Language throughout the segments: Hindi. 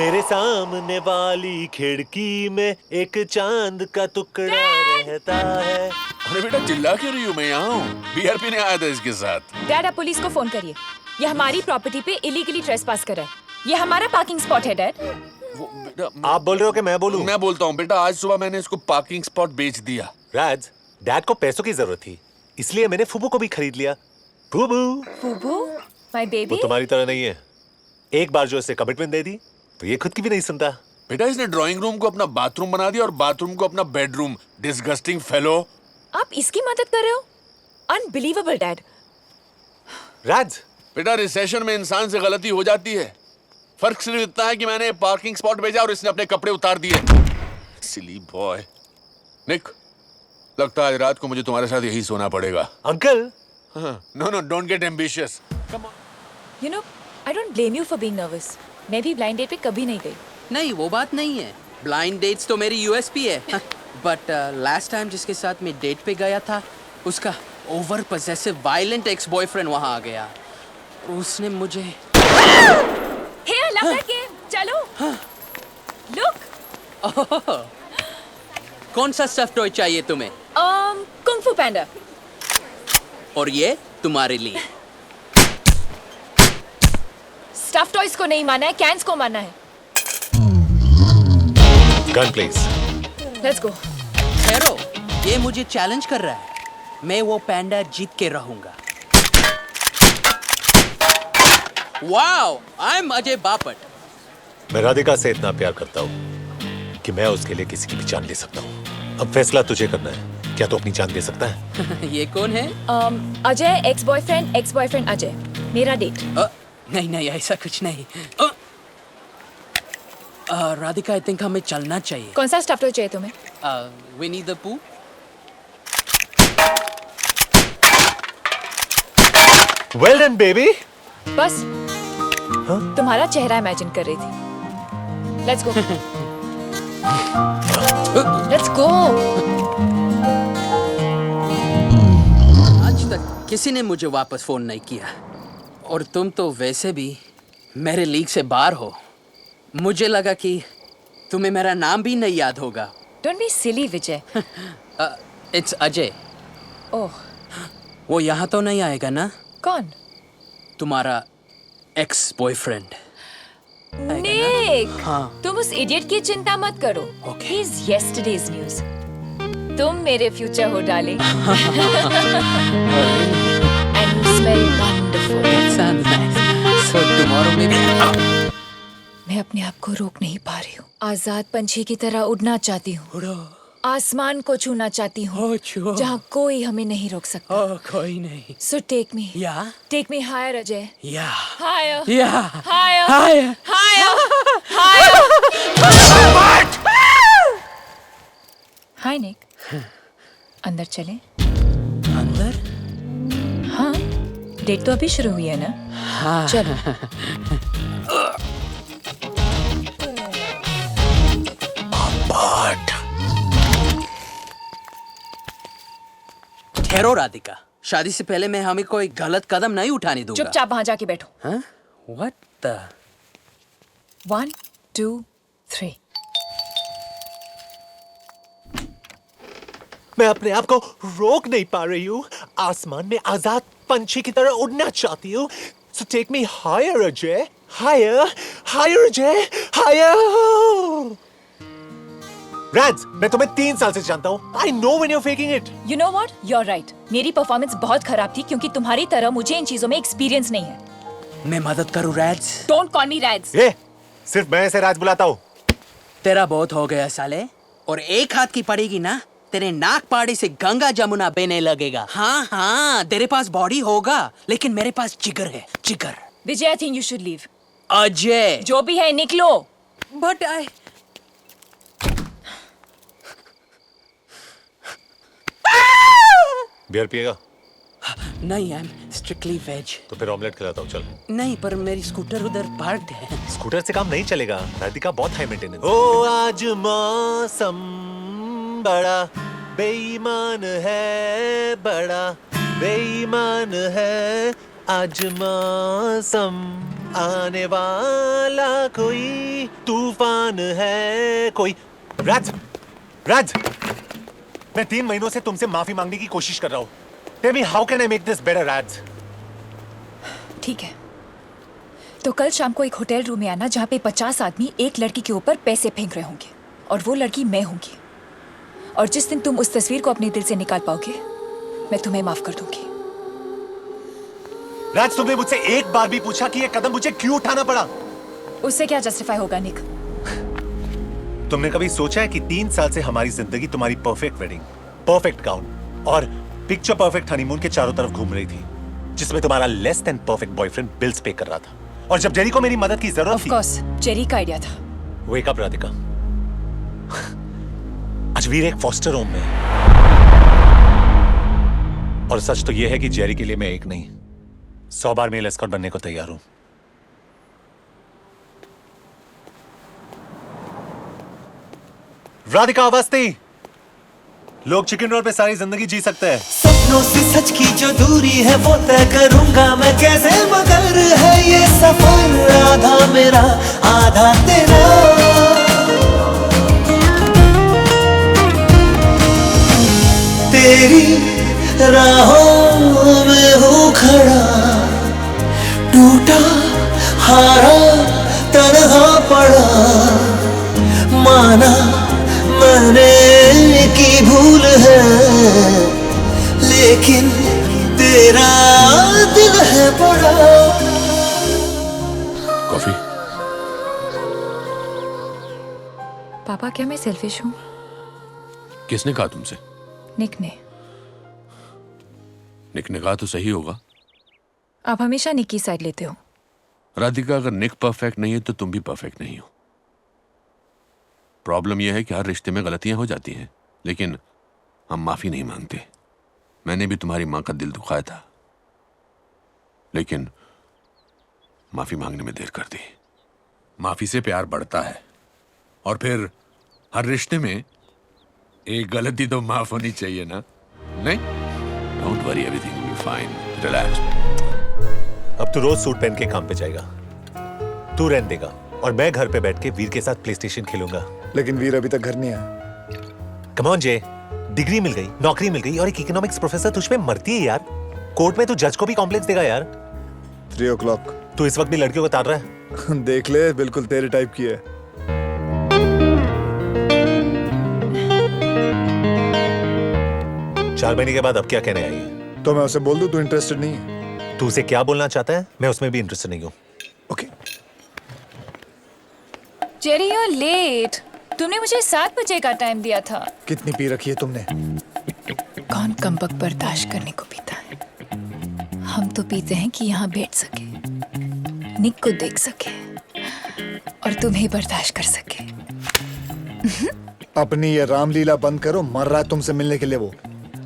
मेरे सामने वाली खिड़की में एक चांद का टुकड़ा रहता है। अरे बेटा चिल्ला क्यों रही हूँ? मैं यहाँ हूँ, बियर पीने आया था इसके साथ। डैड आप पुलिस को फोन करिए। ये हमारी प्रॉपर्टी पे इलीगली ट्रेसपास कर रहा है। ये हमारा पार्किंग स्पॉट है डैड। वो बेटा आप बोल रहे हो कि मैं बोलूं? मैं बोलता हूँ बेटा, आज सुबह मैंने इसको पार्किंग स्पॉट बेच दिया। राज, डैड को पैसों की जरूरत थी, इसलिए मैंने फूबू को भी खरीद लिया। फूबू, फूबू माय बेबी। वो तुम्हारी तरह नहीं है। एक बार जो इसे कमिटमेंट दे दी तो ये खुद की भी नहीं सुनता। बेटा इसने ड्राइंग रूम को अपना बाथरूम बना दिया और बाथरूम को अपना बेडरूम। Disgusting fellow. आप इसकी मदद कर रहे हो? Unbelievable dad. राज, बेटा रिसेशन में इंसान से गलती हो जाती है। फर्क सिर्फ इतना है कि मैंने पार्किंग स्पॉट भेजा और इसने अपने कपड़े उतार दिए। सिली बॉय। निक, लगता है आज रात को मुझे तुम्हारे साथ यही सोना पड़ेगा। Uncle. No no, don't get ambitious. Come on. You know I don't blame you for being nervous. मैं भी ब्लाइंड डेट पे कभी नहीं गई। नहीं वो बात नहीं है, ब्लाइंड डेट्स तो मेरी यूएसपी है। बट लास्ट टाइम जिसके साथ मैं डेट पे गया था उसका over possessive violent ex boyfriend वहां आ गया। उसने मुझे हे आई लव दैट गेम। चलो लुक। कौन सा स्टफ टॉय चाहिए तुम्हें? कुंग फू पैंडा। और ये तुम्हारे लिए। स्टफ टॉयज को नहीं माना है, कैंस को माना है। Gun please. Let's go. ठहरो, ये मुझे चैलेंज कर रहा है। मैं वो पैंडा जीत के रहूंगा। Wow, I am Ajay Bapat. मैं राधिका से इतना प्यार करता हूँ कि मैं उसके लिए किसी की भी जान ले सकता हूँ। अब फैसला तुझे करना है, क्या तू अपनी जान दे सकता है? ये कौन है? Ajay ex boyfriend Ajay. मेरा डेट। नहीं नहीं ऐसा कुछ नहीं। राधिका आई थिंक हमें चलना चाहिए। कौन सा स्टफ टॉय चाहिए तुम्हें? विनी द पू। Well done baby. बस तुम्हारा चेहरा इमेजिन कर रही थी। Let's go. Let's go. आज तक किसी ने मुझे वापस फोन नहीं किया और तुम तो वैसे भी मेरे लीग से बाहर हो। मुझे लगा कि तुम्हें मेरा नाम भी नहीं याद होगा। Don't be silly Vijay. It's Ajay. Oh, वो यहाँ तो नहीं आएगा ना? कौन? तुम्हारा एक्स बॉयफ्रेंड। निक, हाँ। तुम उस इडियट की चिंता मत करो। Okay. He is yesterday's news. तुम मेरे फ्यूचर हो darling. And you smell wonderful. That sounds nice. So tomorrow maybe. मैं अपने आप को रोक नहीं पा रही हूँ। आजाद पंछी की तरह उड़ना चाहती हूँ। उड़ो। आसमान को छूना चाहती हूँ, छुओ। जहाँ कोई हमें नहीं रोक सकता। कोई नहीं। So take me. या Take me higher, Ajay. या Higher. या Higher. Higher. Higher. Higher. Hi, Nick. अंदर चले? अंदर? हाँ, डेट तो अभी शुरू हुई है ना? हाँ। चलो। ठहरो राधिका, शादी से पहले मैं हमें कोई गलत कदम नहीं उठाने दूंगा। चुपचाप वहां जाके बैठो। हाँ? What the? 1, 2, 3। मैं अपने आप को रोक नहीं पा रही हूँ। आसमान में आजाद पंछी की तरह उड़ना चाहती हूँ। So take me higher, Ajay. Higher, higher, Ajay. Higher। राज, मैं तुम्हें 3 साल से जानता हूँ। I know when you're faking it. You know what? You're right. मेरी परफॉर्मेंस बहुत खराब थी क्योंकि तुम्हारी तरह मुझे इन चीजों में एक्सपीरियंस नहीं है। मैं मदद करूँ राज? Don't call me Raj. ये सिर्फ मैं ऐसे राज बुलाता हूँ। तेरा बहुत हो गया साले। और एक हाथ की पड़ेगी ना, तेरे नाक पाड़ी से गंगा जमुना बहने लगेगा। हाँ हाँ, तेरे पास बॉडी होगा लेकिन मेरे पास जिगर है, जिगर। विजय, I think you should leave. Ajay. जो भी है निकलो। But I... बियर पिएगा? नहीं, आई एम स्ट्रिक्टली वेज। तो फिर ऑमलेट खिलाता हूँ, चल। नहीं, पर मेरी स्कूटर उधर पार्क्ड है। स्कूटर से काम नहीं चलेगा। राधिका बहुत हाई मेंटेनेंस। ओ आज मौसम बड़ा बेईमान है, बड़ा बेईमान है आज मौसम। आने वाला कोई तूफान है कोई। राज, राज, मैं 3 महीनों से तुमसे माफी मांगने की कोशिश कर रहा हूँ। Tell me how can I make this better, राज? ठीक है, तो कल शाम को एक होटल रूम में आना जहाँ पे 50 आदमी एक लड़की के ऊपर पैसे फेंक रहे होंगे और वो लड़की मैं होंगी। और जिस दिन तुम उस तस्वीर को अपने दिल से निकाल पाओगे मैं तुम्हें माफ कर दूंगी। राज, तुमने मुझसे एक बार भी पूछा कि ये कदम मुझे क्यों उठाना पड़ा? उससे क्या जस्टिफाई होगा निक? तुमने कभी सोचा है कि 3 साल से हमारी जिंदगी तुम्हारी परफेक्ट वेडिंग, परफेक्ट गाउन और पिक्चर परफेक्ट हनीमून के चारों तरफ घूम रही थी, जिसमें तुम्हारा less than perfect boyfriend bills पे कर रहा था। और जब जेरी को मेरी मदद की जरूरत Of थी, course, जेरी का आइडिया था। वेक अप राधिका, आज वीर एक फॉस्टर होम में है। और सच तो यह है कि जेरी के लिए मैं एक नहीं 100 बार मेल एस्कॉर्ट बनने को तैयार हूं। राधिका अवस्थी, लोग चिकन रोल पे सारी जिंदगी जी सकते हैं। सपनों से सच की जो दूरी है वो तय करूंगा मैं कैसे, मगर है ये सफर आधा मेरा आधा तेरा। तेरी राहों में हूँ खड़ा, टूटा हारा तन्हा पड़ा, माना मैंने की भूल है, लेकिन तेरा दिल है बड़ा। कॉफी? पापा, क्या मैं सेल्फिश हूँ? किसने कहा तुमसे? निक ने। निक ने कहा तो सही होगा। आप हमेशा निक की साइड लेते हो। राधिका, अगर निक परफेक्ट नहीं है तो तुम भी परफेक्ट नहीं हो। प्रॉब्लम यह है कि हर रिश्ते में गलतियां हो जाती हैं, लेकिन हम माफी नहीं मांगते। मैंने भी तुम्हारी मां का दिल दुखाया था, लेकिन माफी मांगने में देर कर दी। माफी से प्यार बढ़ता है, और फिर हर रिश्ते में एक गलती तो माफ होनी चाहिए ना? नहीं? Don't worry, everything will be fine, relax. अब तू रोज सूट पहन के काम पे जाएगा, तू रेंट देगा और मैं घर पे बैठ के वीर के साथ प्ले स्टेशन खेलूंगा। लेकिन वीर अभी तक घर नहीं आया। कम ऑन जे, डिग्री मिल गई, नौकरी मिल गई और एक इकोनॉमिक्स प्रोफेसर तुझ पे मरती है यार। कोर्ट में तू जज को भी कॉम्प्लेक्स देगा यार। 3 o'clock। तू इस वक्त भी लड़कियों को तार रहा है। देख ले, बिल्कुल तेरे टाइप की है। चार महीने के बाद अब क्या कहने आई है? तो मैं उसे बोल दूं तू इंटरेस्टेड नहीं है? तू उसे क्या बोलना चाहता है? मैं उसमें भी इंटरेस्टेड नहीं हूँ। Okay. Jerry, you are late. तुमने मुझे 7 बजे का टाइम दिया था। कितनी पी रखी है तुमने? कौन कमबख्त बर्दाश्त करने को पीता है? हम तो पीते हैं कि यहाँ बैठ सके, निक को देख सके और तुम्हें बर्दाश्त कर सके। अपनी ये रामलीला बंद करो, मर रहा है तुमसे मिलने के लिए वो।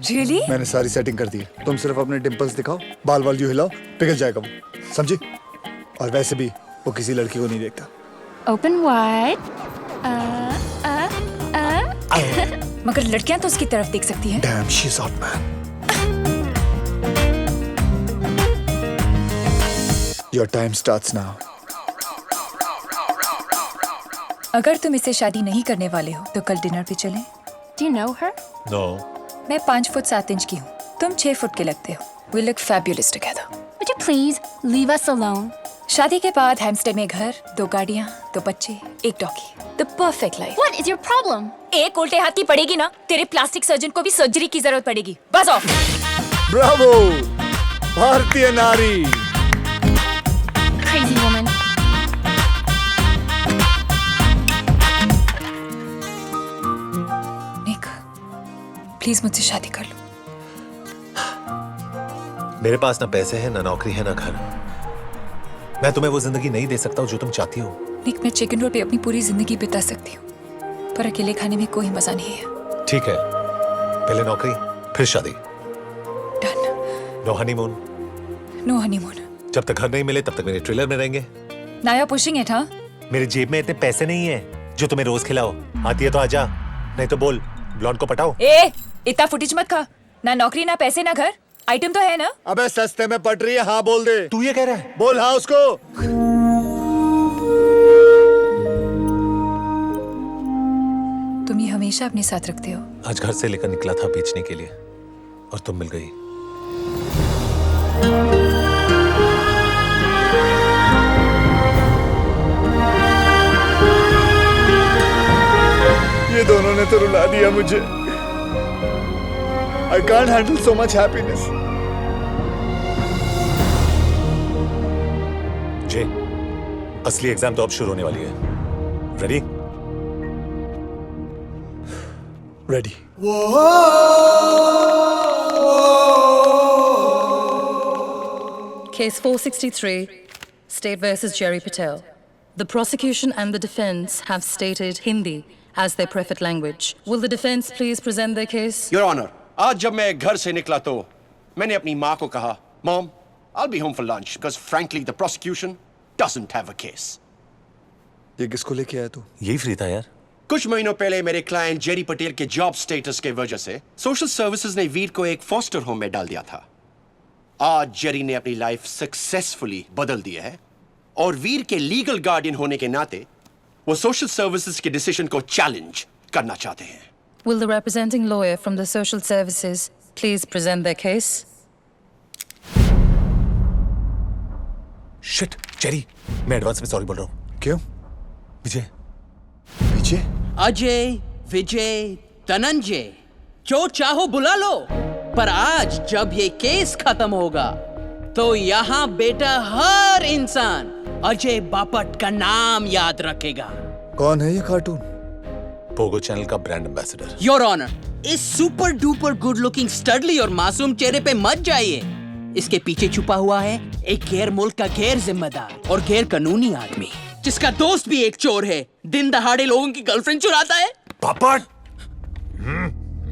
Really? मैंने सारी सेटिंग कर दी है। तुम सिर्फ अपने डिंपल्स दिखाओ, बाल वाल यूं हिलाओ, पिघल जाएगा वो, समझी? और वैसे भी वो किसी लड़की को नहीं देखता। Open wide. मगर लड़कियां तो उसकी तरफ देख सकती हैं। Damn, she's hot man. Your time starts now. अगर तुम इससे शादी नहीं करने वाले हो तो कल डिनर पे चलें। Do you know her? No. मैं 5 फुट 7 इंच की हूँ, तुम 6 फुट के लगते हो। We look fabulous together. Would you please leave us alone? शादी के बाद हैम्स्टेड में घर, 2 गाड़ियाँ, 2 बच्चे, 1 doggy. The perfect life. What is your problem? एक उल्टे हाथ की पड़ेगी ना, तेरे प्लास्टिक सर्जन को भी सर्जरी की जरूरत पड़ेगी। बस ऑफ। ब्रावो, भारतीय नारी। Crazy woman. निक, प्लीज मुझसे शादी कर लो। मेरे पास ना पैसे हैं, ना नौकरी है, ना घर। मैं तुम्हें वो जिंदगी नहीं दे सकता हूँ जो तुम चाहती हो। निक, मैं चिकन रोल पे अपनी पूरी जिंदगी बिता सकती हूँ, पर अकेले खाने में कोई मजा नहीं है। ठीक है, पहले नौकरी फिर शादी। Done. No honeymoon. No honeymoon. जब तक घर नहीं मिले तब तक मेरे ट्रेलर में रहेंगे। नाया पुशिंग इट, हाँ? मेरी जेब में इतने पैसे नहीं है जो तुम्हें रोज खिलाओ। आती है तो आजा, नहीं तो बोल ब्लॉन्ड को पटाओ। ए, इतना फुटेज मत खा। ना नौकरी, ना पैसे, ना घर। आइटम तो है ना? अबे सस्ते में पट रही है, हाँ बोल दे। तू ये कह रहा है? बोल हाँ उसको। हमेशा अपने साथ रखते हो। आज घर से लेकर निकला था बेचने के लिए और तुम मिल गई। ये दोनों ने तो रुला दिया मुझे। I can't handle so much happiness. जे, असली एग्जाम तो अब शुरू होने वाली है। Ready? Ready. Case 463, State versus Jerry Patel. The prosecution and the defense have stated Hindi as their preferred language. Will the defense please present their case? Your Honor, आज जब मैं घर से निकला तो मैंने अपनी माँ को कहा, Mom, I'll be home for lunch because frankly the prosecution doesn't have a case. ये किसको लेके आया तू? यही फ्री था यार। कुछ महीनों पहले मेरे क्लाइंट जेरी पटेल के जॉब स्टेटस के वजह से सोशल सर्विसेज ने वीर को एक फॉस्टर होम में डाल दिया था। आज जेरी ने अपनी लाइफ सक्सेसफुली बदल दी है और वीर के लीगल गार्डियन होने के नाते वो सोशल सर्विसेज के डिसीजन को चैलेंज करना चाहते हैं। Will the representing lawyer from the social services please present their case? Shit, Jerry, मैं एडवांस में सॉरी बोल रहा हूँ। क्यों? विजय, विजय? अजय, विजय, धनंजय, जो चाहो बुला लो, पर आज जब ये केस खत्म होगा तो यहाँ बेटा हर इंसान अजय बापट का नाम याद रखेगा। कौन है ये कार्टून? पोगो चैनल का ब्रांड एम्बेसडर। योर ऑनर, इस super duper good looking steadily और मासूम चेहरे पे मत जाइए। इसके पीछे छुपा हुआ है एक गैर मुल्क का गैर जिम्मेदार और गैर कानूनी आदमी जिसका दोस्त भी एक चोर है, दिन दहाड़े लोगों की गर्लफ्रेंड चुराता है। Bapat!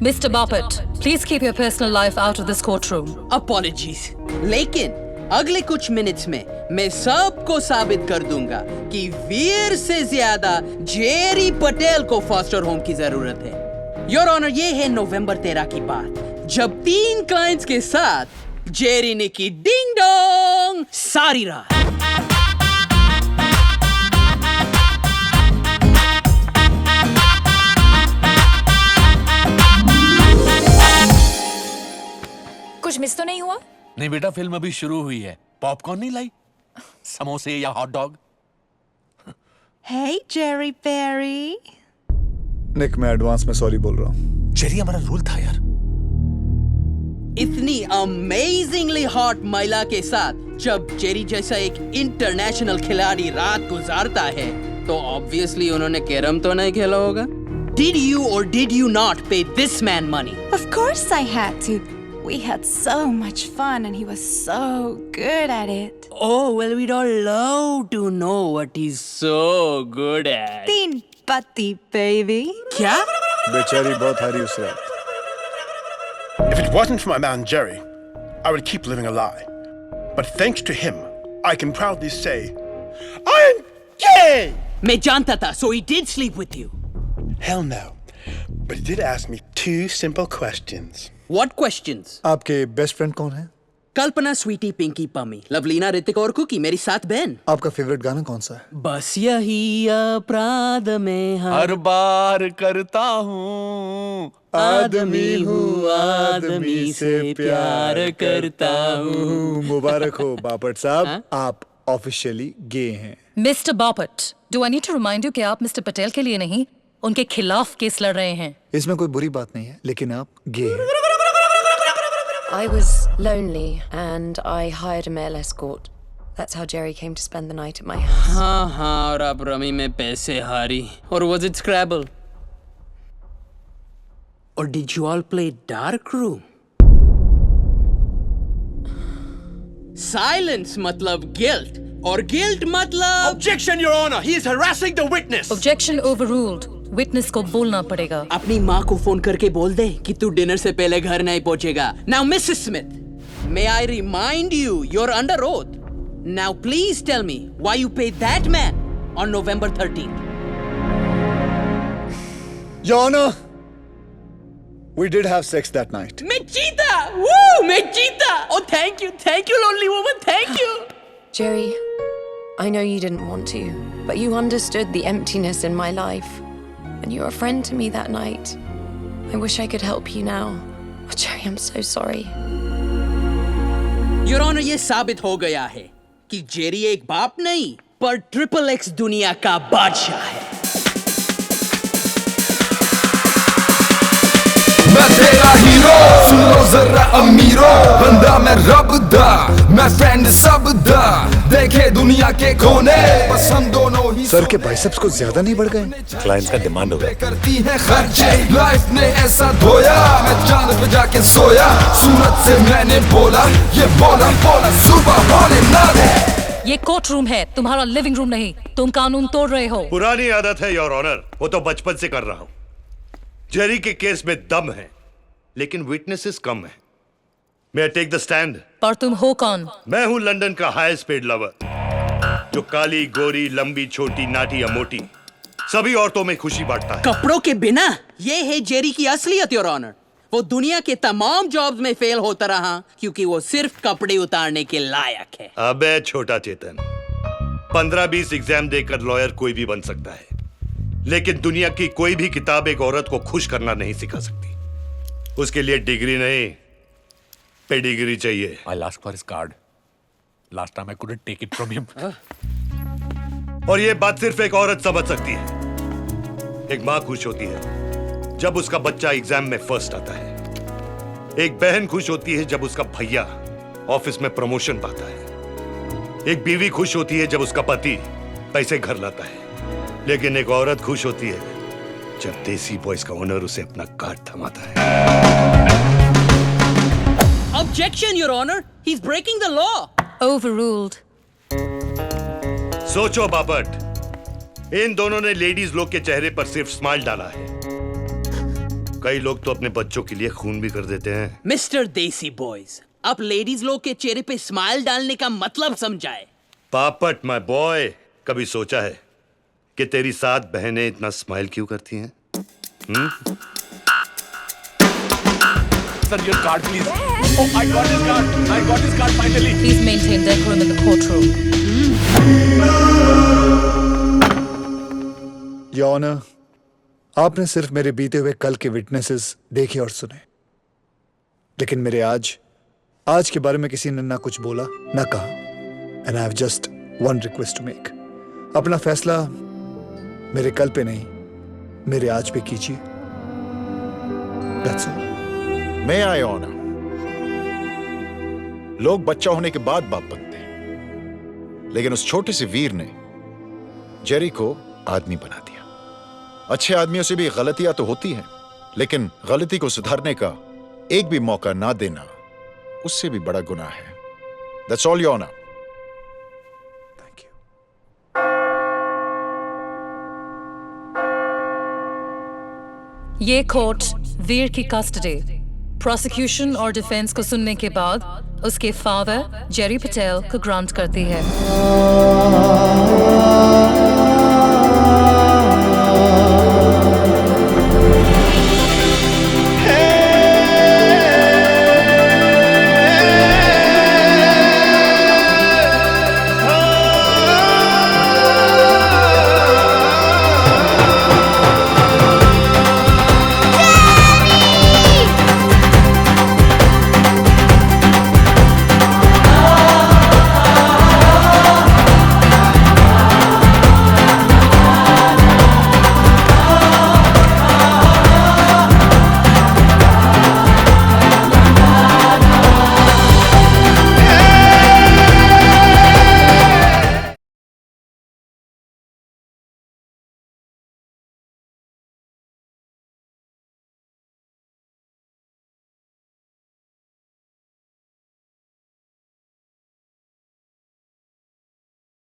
Mr. Bapat, please keep your personal life out of this courtroom. Apologies, लेकिन अगले कुछ मिनट्स में मैं सबको साबित कर दूंगा कि वीर से ज्यादा जेरी पटेल को फॉस्टर होम की जरूरत है। योर ऑनर, ये है नवंबर 13 की बात जब 3 क्लाइंट्स के साथ जेरी ने की डिंग डोंग सारी रात। कुछ मिस तो नहीं हुआ? नहीं बेटा, फिल्म अभी शुरू हुई है। पॉपकॉर्न नहीं लाई? समोसे या hot dog? Hey, Jerry Berry. निक, मैं एडवांस में सॉरी बोल रहा हूँ। जेरी, हमारा रूल था यार। इतनी अमेजिंगली हॉट महिला के साथ जब जेरी जैसा एक इंटरनेशनल खिलाड़ी रात गुजारता है तो ऑब्वियसली उन्होंने कैरम तो नहीं खेला होगा। Did you or did you not pay this man money? Of course I had to. We had so much fun and he was so good at it. Oh, well, we'd all love to know what he's so good at. Teen patti, baby. क्या? बेचारी बहुत हारी उस रात। If it wasn't for my man Jerry, I would keep living a lie. But thanks to him, I can proudly say, I'm gay! मैं जानता था, so he did sleep with you. Hell no. But he did ask me 2 simple questions. What questions? आपके बेस्ट फ्रेंड कौन है? कल्पना, स्वीटी, पिंकी, पमी, लवलीना, ऋतिक और कुकी, मेरी 7 बहन। आपका फेवरेट गाना कौन सा है? बस यही अपराध में हर बार करता हूँ, आदमी हूँ, आदमी से प्यार करता हूँ। मुबारक हो बापट साहब, आप ऑफिशियली गे हैं। Mr. Bapat, do I need to remind you कि आप Mr. पटेल के लिए नहीं, उनके खिलाफ केस लड़ रहे हैं। इसमें कोई बुरी बात नहीं है, लेकिन आप गे हैं। I was lonely and I hired a male escort. That's how Jerry came to spend the night at my house. हाँ, और आप रमी में पैसे हारी। और was it Scrabble? Or did you all play Dark Room? Silence मतलब guilt, और guilt मतलब Objection, Your Honor! He is harassing the witness! Objection overruled. Witness को बोलना पड़ेगा। अपनी माँ को फोन करके बोल दे कि तू डिनर से पहले घर नहीं पहुंचेगा। Now, Mrs. Smith, may I remind you, you're under oath. Now, please tell me why you paid that man on November 13th. Your Honor, we did have sex that night. मैं जीता! Woo! मैं जीता! Oh, thank you, lonely woman, thank you. Jerry, I know you didn't want to, but you understood the emptiness in my life. and you were a friend to me that night. I wish I could help you now. Oh, Jerry, I'm so sorry. Your honour, ये साबित हो गया है कि जेरी एक बाप नहीं पर XXX दुनिया का बादशाह है। मैं तेरा हीरो, सुन लो जरा अमीरो, बंदा मैं रब दा, मैं फ्रेंड सब दा, देखे दुनिया के कोने, बस हम दोनों ही। सर के बाइसेप्स को ज्यादा नहीं बढ़ गए? क्लाइंट्स का डिमांड हो गया। करती है खर्चे, लाइफ ने ऐसा धोया, मैं चांद पे जाके सोया, सूरत से मैंने बोला, ये बोला बोला सुबह होने ना दे। ये कोर्ट रूम है, तुम्हारा लिविंग रूम नहीं। तुम कानून तोड़ रहे हो। पुरानी आदत है योर ऑनर, वो तो बचपन से कर रहा हूं। जेरी के केस में दम है, लेकिन विटनेसेस कम है। मे आई टेक द स्टैंड? पर तुम हो कौन? मैं हूं लंदन का हाईएस्ट पेड लवर, जो काली, गोरी, लंबी, छोटी, नाटी या मोटी सभी औरतों में खुशी बांटता है। कपड़ों के बिना ये है जेरी की असलियत योर ऑनर। वो दुनिया के तमाम जॉब्स में फेल होता रहा क्योंकि वो सिर्फ कपड़े उतारने के लायक है। अबे छोटा चेतन, 15-20 एग्जाम देकर लॉयर कोई भी बन सकता है, लेकिन दुनिया की कोई भी किताब एक औरत को खुश करना नहीं सिखा सकती। उसके लिए डिग्री नहीं, पेडिग्री चाहिए। I'll ask for his card. Last time I couldn't take it from him. और ये बात सिर्फ एक औरत समझ सकती है। एक माँ खुश होती है जब उसका बच्चा एग्जाम में फर्स्ट आता है। एक बहन खुश होती है जब उसका भैया ऑफिस में प्रमोशन पाता है। एक बीवी खुश होती है जब उसका पति पैसे घर लाता है। लेकिन एक औरत खुश होती है जब देसी बॉयज का ओनर उसे अपना कार्ड थमाता है। Objection, Your Honor. He's breaking the law. Overruled. सोचो बापट, इन दोनों ने लेडीज लोग के चेहरे पर सिर्फ स्माइल डाला है। कई लोग तो अपने बच्चों के लिए खून भी कर देते हैं। मिस्टर देसी बॉयज, आप लेडीज लोग के चेहरे पे स्माइल डालने का मतलब समझाए। पापट माय बॉय, कभी सोचा है कि तेरी 7 बहनें इतना स्माइल क्यों करती हैं? Sir, your card, please. Oh, I got his card. I got his card finally. Please maintain decorum in the courtroom. Your Honor, आपने सिर्फ मेरे बीते हुए कल के विटनेसेस देखे और सुने, लेकिन मेरे आज के बारे में किसी ने ना कुछ बोला ना कहा। And I have just one request to make. अपना फैसला मेरे कल पे नहीं, मेरे आज पे कीजिए। That's all. May I honor? लोग बच्चा होने के बाद बाप बनते हैं, लेकिन उस छोटे से वीर ने जेरी को आदमी बना दिया। अच्छे आदमियों से भी गलतियां तो होती हैं, लेकिन गलती को सुधारने का एक भी मौका ना देना उससे भी बड़ा गुनाह है। That's all, Your Honor. ये कोर्ट वीर की कस्टडी, प्रोसिक्यूशन और डिफेंस को सुनने के बाद उसके फादर जेरी पटेल को ग्रांट करती है।